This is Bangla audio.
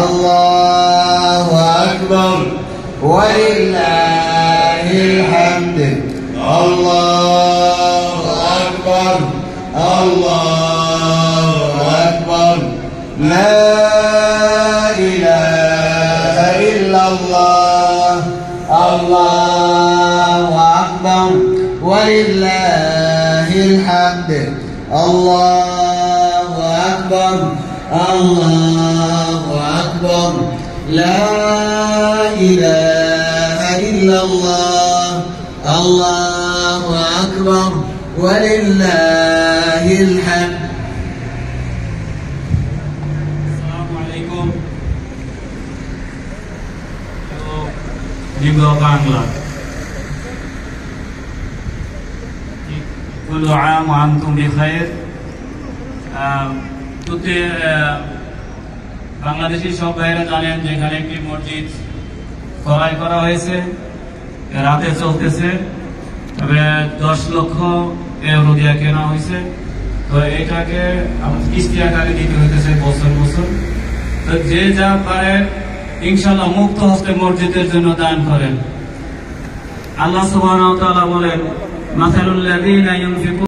الله أكبر ولله الحمد الله أكبر الله أكبر لا إله إلا الله الله أكبر ولله الحمد الله أكبر الله أكبر لا إله إلا الله الله أكبر ولله الحمد السلام عليكم جيبوا بانغلا كل عام وأنتم بخير বাংলাদেশি সব ভাইরা জানেন যে এখানে একটি মসজিদ ক্রয় করা হয়েছে, রাতে চলতেছে, তবে 10 লক্ষ এউরো দিয়ে কেনা হয়েছে। তো এটাকে আমাদের কিস্তি আকারে দিতে হইতেছে বছর বছর। তো যে যা পারে ইনশাআল্লাহ মুক্ত হস্তে মসজিদের জন্য দান করেন। আল্লাহ সুবহানাহু ওয়া তাআলা বলেন, মাসালুল লাযীনা ইউনফিকুন